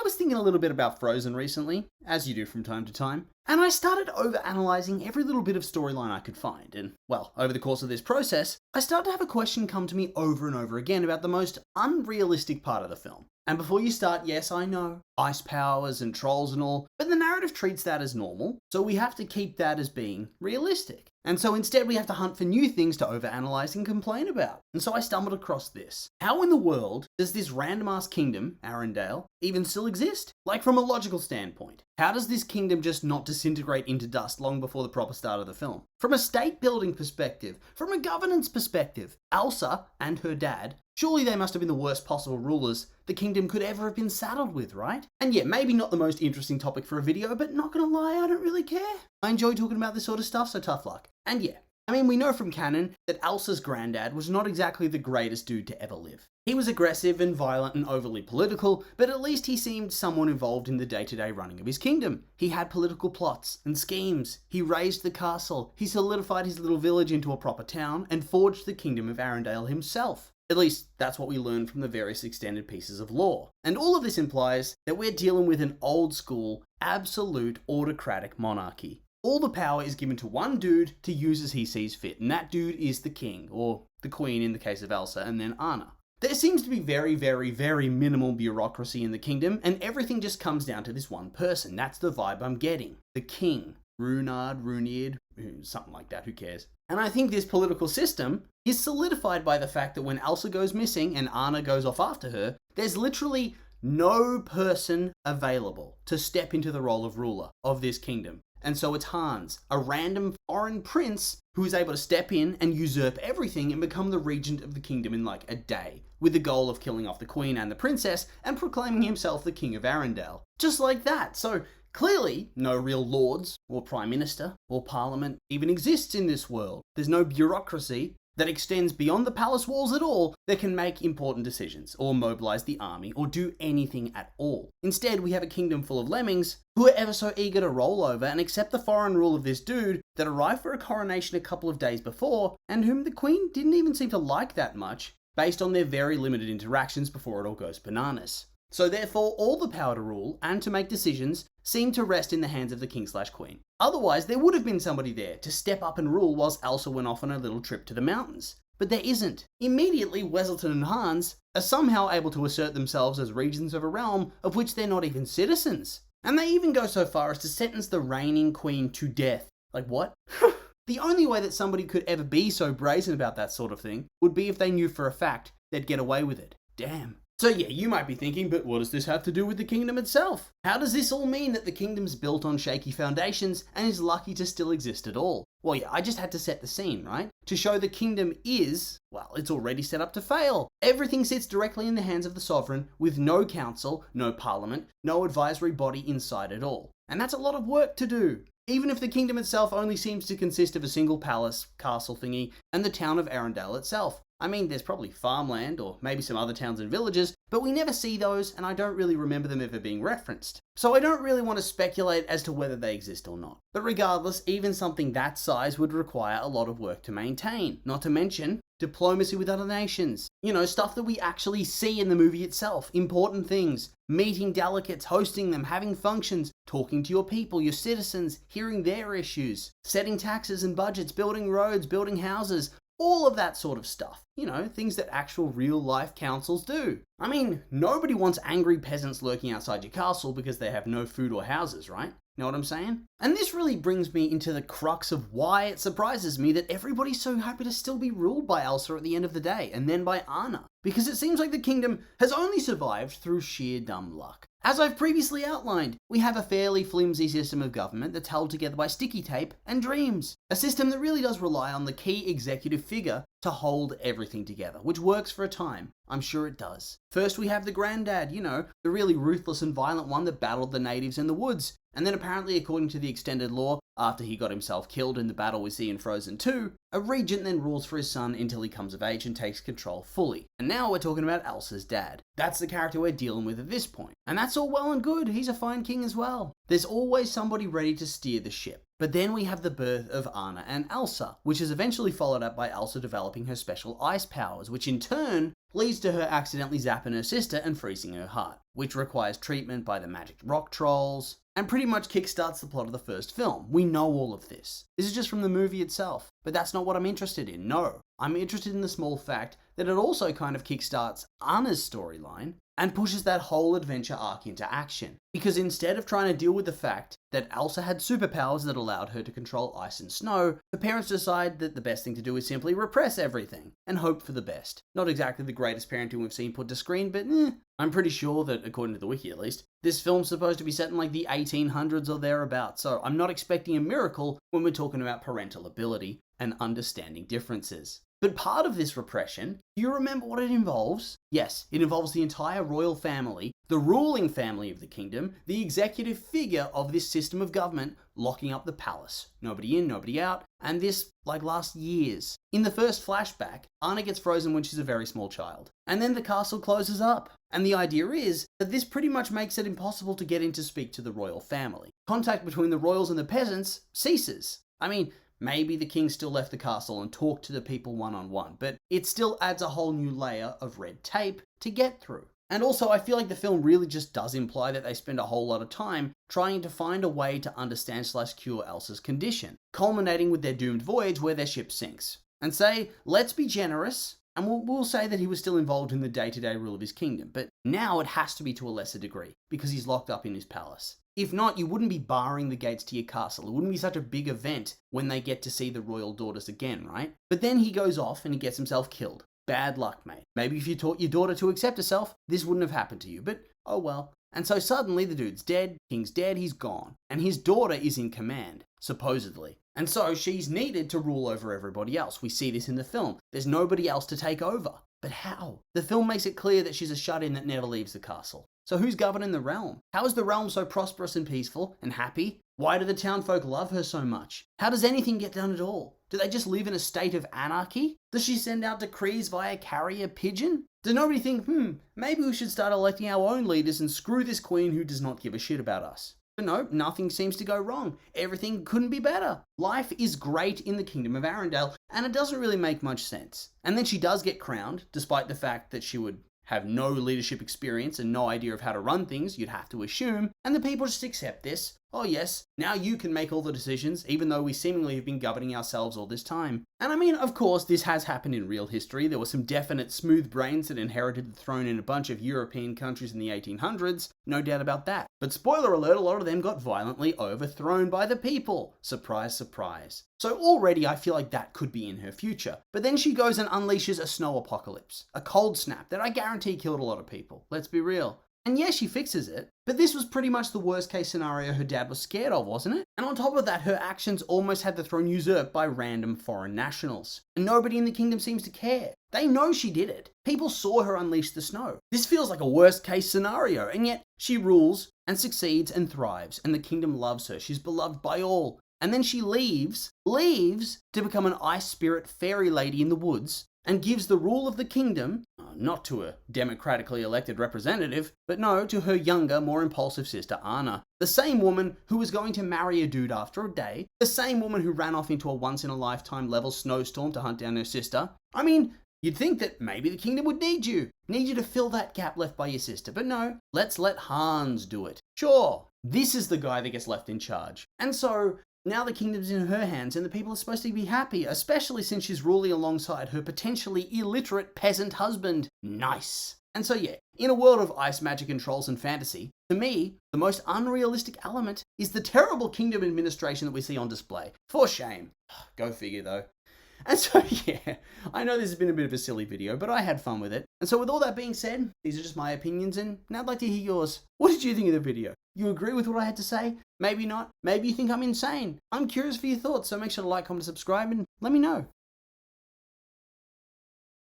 was thinking a little bit about Frozen recently, as you do from time to time, and I started overanalyzing every little bit of storyline I could find, and, well, over the course of this process, I started to have a question come to me over and over again about the most unrealistic part of the film. And before you start, yes, I know, ice powers and trolls and all, but the narrative treats that as normal, so we have to keep that as being realistic. And so instead we have to hunt for new things to overanalyze and complain about. And so I stumbled across this. How in the world does this random-ass kingdom, Arendelle, even still exist? Like from a logical standpoint. How does this kingdom just not disintegrate into dust long before the proper start of the film? From a state building perspective, from a governance perspective, Elsa and her dad, surely they must have been the worst possible rulers the kingdom could ever have been saddled with, right? And yeah, maybe not the most interesting topic for a video, but not gonna lie, I don't really care. I enjoy talking about this sort of stuff, so tough luck. And yeah, I mean, we know from canon that Elsa's granddad was not exactly the greatest dude to ever live. He was aggressive and violent and overly political, but at least he seemed someone involved in the day-to-day running of his kingdom. He had political plots and schemes. He raised the castle. He solidified his little village into a proper town and forged the Kingdom of Arendelle himself. At least, that's what we learn from the various extended pieces of lore. And all of this implies that we're dealing with an old-school, absolute autocratic monarchy. All the power is given to one dude to use as he sees fit, and that dude is the king, or the queen in the case of Elsa, and then Anna. There seems to be very, very, very minimal bureaucracy in the kingdom, and everything just comes down to this one person. That's the vibe I'm getting. The king. Runard, something like that, who cares? And I think this political system is solidified by the fact that when Elsa goes missing and Anna goes off after her, there's literally no person available to step into the role of ruler of this kingdom. And so it's Hans, a random foreign prince who is able to step in and usurp everything and become the regent of the kingdom in like a day, with the goal of killing off the queen and the princess and proclaiming himself the king of Arendelle. Just like that. So clearly, no real lords or prime minister or parliament even exists in this world. There's no bureaucracy that extends beyond the palace walls at all that can make important decisions, or mobilize the army, or do anything at all. Instead, we have a kingdom full of lemmings who are ever so eager to roll over and accept the foreign rule of this dude that arrived for a coronation a couple of days before, and whom the queen didn't even seem to like that much, based on their very limited interactions before it all goes bananas. So therefore, all the power to rule and to make decisions seem to rest in the hands of the king/queen. Otherwise, there would have been somebody there to step up and rule whilst Elsa went off on a little trip to the mountains. But there isn't. Immediately, Weselton and Hans are somehow able to assert themselves as regents of a realm of which they're not even citizens. And they even go so far as to sentence the reigning queen to death. Like what? The only way that somebody could ever be so brazen about that sort of thing would be if they knew for a fact they'd get away with it. Damn. So yeah, you might be thinking, but what does this have to do with the kingdom itself? How does this all mean that the kingdom's built on shaky foundations and is lucky to still exist at all? Well yeah, I just had to set the scene, right? To show the kingdom is, well, it's already set up to fail. Everything sits directly in the hands of the sovereign with no council, no parliament, no advisory body inside at all. And that's a lot of work to do. Even if the kingdom itself only seems to consist of a single palace, castle thingy, and the town of Arendelle itself. I mean, there's probably farmland or maybe some other towns and villages, but we never see those and I don't really remember them ever being referenced. So I don't really want to speculate as to whether they exist or not. But regardless, even something that size would require a lot of work to maintain, not to mention diplomacy with other nations. You know, stuff that we actually see in the movie itself, important things, meeting delegates, hosting them, having functions, talking to your people, your citizens, hearing their issues, setting taxes and budgets, building roads, building houses, all of that sort of stuff. You know, things that actual real-life councils do. I mean, nobody wants angry peasants lurking outside your castle because they have no food or houses, right? Know what I'm saying? And this really brings me into the crux of why it surprises me that everybody's so happy to still be ruled by Elsa at the end of the day, and then by Anna. Because it seems like the kingdom has only survived through sheer dumb luck. As I've previously outlined, we have a fairly flimsy system of government that's held together by sticky tape and dreams. A system that really does rely on the key executive figure to hold everything together, which works for a time. I'm sure it does. First we have the granddad, you know, the really ruthless and violent one that battled the natives in the woods. And then apparently, according to the extended lore, after he got himself killed in the battle we see in Frozen 2, a regent then rules for his son until he comes of age and takes control fully. And now we're talking about Elsa's dad. That's the character we're dealing with at this point. And that's all well and good, he's a fine king as well. There's always somebody ready to steer the ship. But then we have the birth of Anna and Elsa, which is eventually followed up by Elsa developing her special ice powers, which in turn leads to her accidentally zapping her sister and freezing her heart, which requires treatment by the magic rock trolls, and pretty much kickstarts the plot of the first film. We know all of this. This is just from the movie itself, but that's not what I'm interested in. No, I'm interested in the small fact that it also kind of kickstarts Anna's storyline and pushes that whole adventure arc into action. Because instead of trying to deal with the fact that Elsa had superpowers that allowed her to control ice and snow, the parents decide that the best thing to do is simply repress everything and hope for the best. Not exactly the greatest parenting we've seen put to screen, but I'm pretty sure that, according to the wiki at least, this film's supposed to be set in like the 1800s or thereabouts, so I'm not expecting a miracle when we're talking about parental ability and understanding differences. But part of this repression, do you remember what it involves? Yes, it involves the entire royal family, the ruling family of the kingdom, the executive figure of this system of government, locking up the palace. Nobody in, nobody out, and this, lasts years. In the first flashback, Anna gets frozen when she's a very small child, and then the castle closes up. And the idea is that this pretty much makes it impossible to get in to speak to the royal family. Contact between the royals and the peasants ceases. I mean, maybe the king still left the castle and talked to the people one-on-one, but it still adds a whole new layer of red tape to get through. And also, I feel like the film really just does imply that they spend a whole lot of time trying to find a way to understand/cure Elsa's condition, culminating with their doomed voyage where their ship sinks. And say, let's be generous, and we'll say that he was still involved in the day-to-day rule of his kingdom, but now it has to be to a lesser degree, because he's locked up in his palace. If not, you wouldn't be barring the gates to your castle. It wouldn't be such a big event when they get to see the royal daughters again, right? But then he goes off and he gets himself killed. Bad luck, mate. Maybe if you taught your daughter to accept herself, this wouldn't have happened to you, but oh well. And so suddenly the dude's dead, king's dead, he's gone. And his daughter is in command, supposedly. And so she's needed to rule over everybody else. We see this in the film. There's nobody else to take over. But how? The film makes it clear that she's a shut-in that never leaves the castle. So who's governing the realm? How is the realm so prosperous and peaceful and happy? Why do the townfolk love her so much? How does anything get done at all? Do they just live in a state of anarchy? Does she send out decrees via carrier pigeon? Does nobody think, maybe we should start electing our own leaders and screw this queen who does not give a shit about us? But no, nothing seems to go wrong. Everything couldn't be better. Life is great in the Kingdom of Arendelle, and it doesn't really make much sense. And then she does get crowned, despite the fact that she would have no leadership experience and no idea of how to run things, you'd have to assume, and the people just accept this. Oh yes, now you can make all the decisions, even though we seemingly have been governing ourselves all this time. And I mean, of course, this has happened in real history. There were some definite smooth brains that inherited the throne in a bunch of European countries in the 1800s, no doubt about that. But spoiler alert, a lot of them got violently overthrown by the people. Surprise, surprise. So already I feel like that could be in her future. But then she goes and unleashes a snow apocalypse, a cold snap that I guarantee killed a lot of people. Let's be real. And yeah, she fixes it, but this was pretty much the worst case scenario her dad was scared of, wasn't it? And on top of that, her actions almost had the throne usurped by random foreign nationals. And nobody in the kingdom seems to care. They know she did it. People saw her unleash the snow. This feels like a worst case scenario, and yet she rules and succeeds and thrives, and the kingdom loves her. She's beloved by all. And then she leaves to become an ice spirit fairy lady in the woods, and gives the rule of the kingdom, not to a democratically elected representative, but no, to her younger, more impulsive sister Anna. The same woman who was going to marry a dude after a day, the same woman who ran off into a once-in-a-lifetime level snowstorm to hunt down her sister. I mean, you'd think that maybe the kingdom would need you to fill that gap left by your sister, but no, let's let Hans do it. Sure, this is the guy that gets left in charge. And so, now the kingdom's in her hands and the people are supposed to be happy, especially since she's ruling alongside her potentially illiterate peasant husband. Nice. And so yeah, in a world of ice magic and trolls and fantasy, to me, the most unrealistic element is the terrible kingdom administration that we see on display. For shame. Go figure though. And so yeah, I know this has been a bit of a silly video, but I had fun with it. And so with all that being said, these are just my opinions and now I'd like to hear yours. What did you think of the video? You agree with what I had to say? Maybe not. Maybe you think I'm insane. I'm curious for your thoughts, so make sure to like, comment, subscribe, and let me know.